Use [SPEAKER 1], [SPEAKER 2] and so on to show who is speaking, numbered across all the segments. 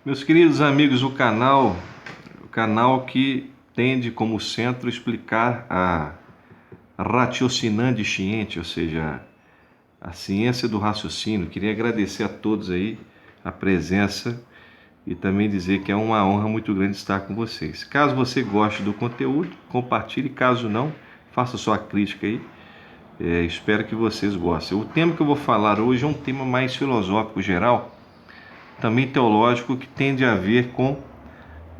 [SPEAKER 1] Meus queridos amigos, o canal que tende como centro explicar a ratiocinandi sciente, ou seja, a ciência do raciocínio. Queria agradecer a todos aí a presença e também dizer que é uma honra muito grande estar com vocês. Caso você goste do conteúdo, compartilhe, caso não, faça sua crítica aí. Espero que vocês gostem. O tema que eu vou falar hoje é um tema mais filosófico geral, também teológico, que tende a ver com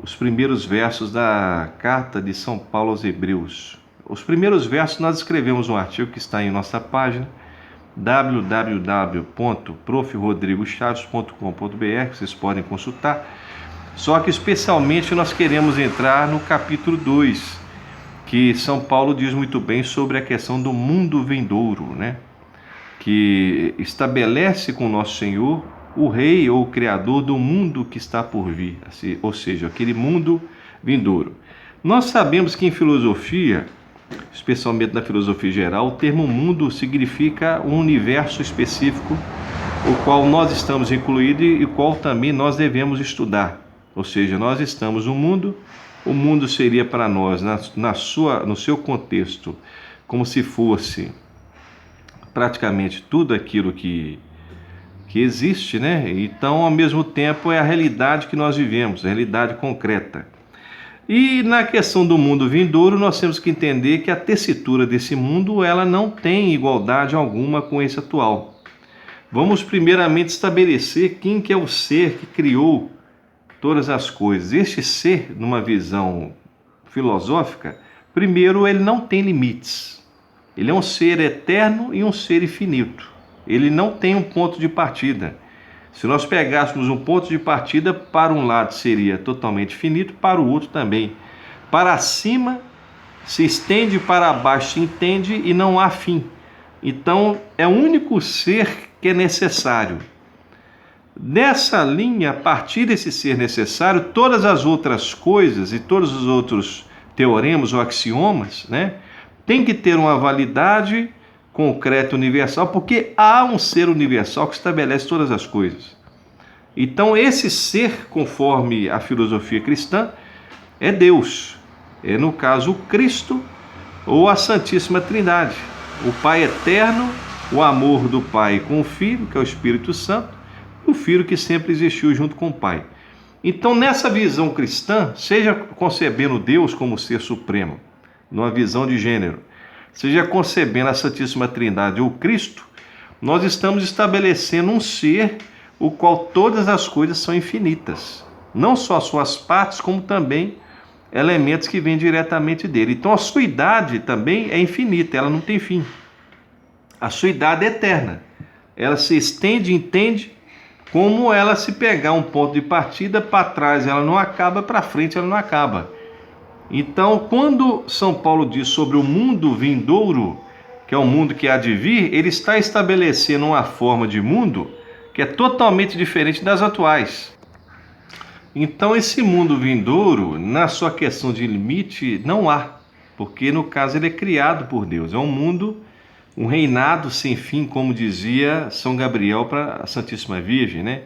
[SPEAKER 1] os primeiros versos da carta de São Paulo aos Hebreus. Os primeiros versos nós escrevemos um artigo que está em nossa página www.profrodrigochaves.com.br, vocês podem consultar. Só que especialmente nós queremos entrar no capítulo 2, que São Paulo diz muito bem sobre a questão do mundo vindouro, né? Que estabelece com nosso Senhor o rei ou o criador do mundo que está por vir, ou seja, aquele mundo vindouro. Nós sabemos que em filosofia, especialmente na filosofia geral, o termo mundo significa um universo específico, o qual nós estamos incluídos e o qual também nós devemos estudar. Ou seja, nós estamos no mundo, o mundo seria para nós, no seu contexto, como se fosse praticamente tudo aquilo que existe, né? Então, ao mesmo tempo, é a realidade que nós vivemos, a realidade concreta. E na questão do mundo vindouro, nós temos que entender que a tessitura desse mundo, ela não tem igualdade alguma com esse atual. Vamos primeiramente estabelecer quem que é o ser que criou todas as coisas. Este ser, numa visão filosófica, primeiro, ele não tem limites. Ele é um ser eterno e um ser infinito. Ele não tem um ponto de partida. Se nós pegássemos um ponto de partida, para um lado seria totalmente finito, para o outro também. Para cima se estende, para baixo se entende e não há fim. Então é o único ser que é necessário. Nessa linha, a partir desse ser necessário, todas as outras coisas e todos os outros teoremas ou axiomas, né, tem que ter uma validade concreta universal, porque há um ser universal que estabelece todas as coisas. Então esse ser, conforme a filosofia cristã, é Deus, é no caso o Cristo ou a Santíssima Trindade, o Pai eterno, o amor do Pai com o Filho, que é o Espírito Santo, e o Filho que sempre existiu junto com o Pai. Então, nessa visão cristã, seja concebendo Deus como ser supremo, numa visão de gênero, seja concebendo a Santíssima Trindade ou Cristo, nós estamos estabelecendo um ser o qual todas as coisas são infinitas. Não só suas partes, como também elementos que vêm diretamente dele. Então a sua idade também é infinita, ela não tem fim. A sua idade é eterna. Ela se estende, entende, como ela se pegar um ponto de partida, para trás ela não acaba, para frente ela não acaba. Então, quando São Paulo diz sobre o mundo vindouro, que é o mundo que há de vir, ele está estabelecendo uma forma de mundo que é totalmente diferente das atuais. Então, esse mundo vindouro, na sua questão de limite, não há, porque no caso ele é criado por Deus. É um mundo, um reinado sem fim, como dizia São Gabriel para a Santíssima Virgem, né?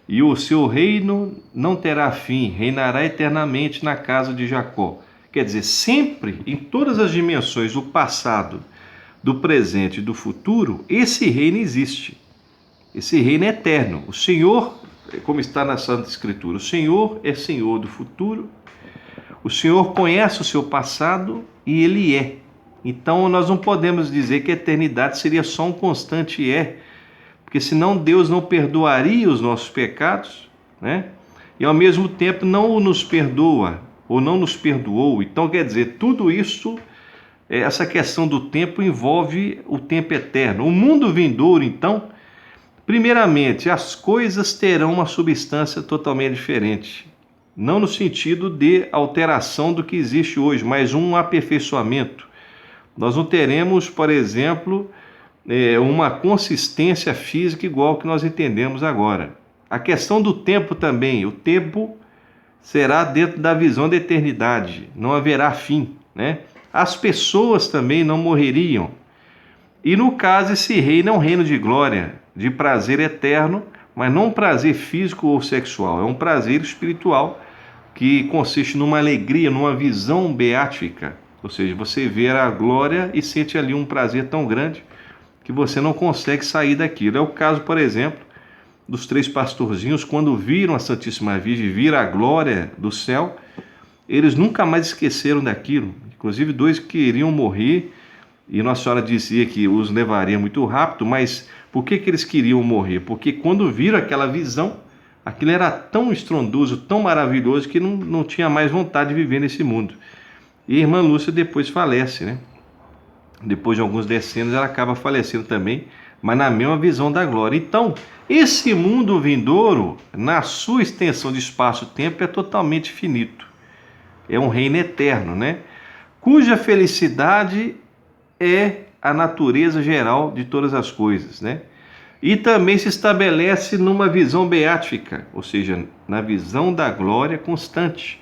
[SPEAKER 1] E o seu reino não terá fim, reinará eternamente na casa de Jacó. Quer dizer, sempre, em todas as dimensões do passado, do presente e do futuro, esse reino existe. Esse reino é eterno. O Senhor, como está na Santa Escritura, o Senhor é Senhor do futuro, o Senhor conhece o seu passado e Ele é. Então nós não podemos dizer que a eternidade seria só um constante porque senão Deus não perdoaria os nossos pecados, né? E ao mesmo tempo não nos perdoa, ou não nos perdoou. Então, quer dizer, tudo isso, essa questão do tempo envolve o tempo eterno. O mundo vindouro, então, primeiramente, as coisas terão uma substância totalmente diferente. Não no sentido de alteração do que existe hoje, mas um aperfeiçoamento. Nós não teremos, por exemplo, uma consistência física igual que nós entendemos agora. A questão do tempo também, o tempo será dentro da visão da eternidade, não haverá fim, né? As pessoas também não morreriam. E no caso, esse reino é um reino de glória, de prazer eterno, mas não um prazer físico ou sexual, é um prazer espiritual que consiste numa alegria, numa visão beática, ou seja, você vê a glória e sente ali um prazer tão grande que você não consegue sair daquilo. É o caso, por exemplo, dos 3 pastorzinhos, quando viram a Santíssima Virgem, viram a glória do céu, eles nunca mais esqueceram daquilo. Inclusive 2 queriam morrer, e Nossa Senhora dizia que os levaria muito rápido, mas por que eles queriam morrer? Porque quando viram aquela visão, aquilo era tão estrondoso, tão maravilhoso, que não tinha mais vontade de viver nesse mundo. E a irmã Lúcia depois falece, né? Depois de alguns decênios ela acaba falecendo também, mas na mesma visão da glória. Então, esse mundo vindouro, na sua extensão de espaço-tempo, é totalmente finito. É um reino eterno, né? Cuja felicidade é a natureza geral de todas as coisas, né? E também se estabelece numa visão beática, ou seja, na visão da glória constante.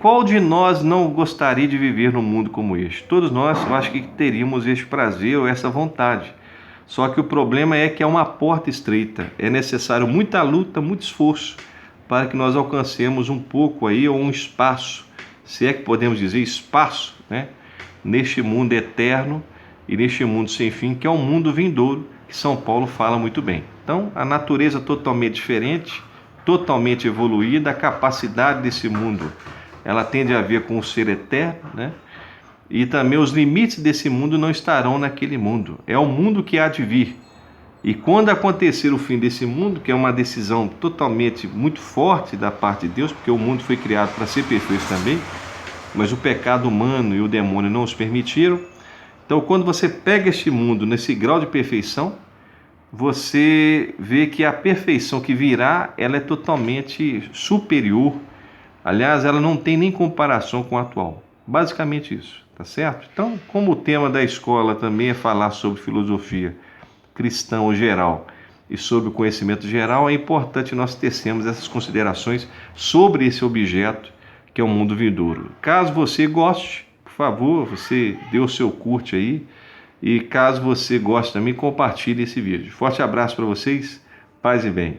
[SPEAKER 1] Qual de nós não gostaria de viver num mundo como este? Todos nós, eu acho que teríamos este prazer ou essa vontade. Só que o problema é que é uma porta estreita. É necessário muita luta, muito esforço para que nós alcancemos um pouco aí, ou um espaço, se é que podemos dizer espaço, né? Neste mundo eterno e neste mundo sem fim, que é um mundo vindouro, que São Paulo fala muito bem. Então, a natureza totalmente diferente, totalmente evoluída, a capacidade desse mundo, ela tende a ver com o ser eterno, né? E também os limites desse mundo não estarão naquele mundo. É o mundo que há de vir. E quando acontecer o fim desse mundo, que é uma decisão totalmente muito forte da parte de Deus, porque o mundo foi criado para ser perfeito também, mas o pecado humano e o demônio não os permitiram. Então, quando você pega este mundo nesse grau de perfeição, você vê que a perfeição que virá, ela é totalmente superior. Aliás, ela não tem nem comparação com a atual. Basicamente isso, tá certo? Então, como o tema da escola também é falar sobre filosofia cristã ou geral e sobre o conhecimento geral, é importante nós tecermos essas considerações sobre esse objeto que é o mundo vindouro. Caso você goste, por favor, você dê o seu curte aí, e caso você goste também, compartilhe esse vídeo. Forte abraço para vocês, paz e bem.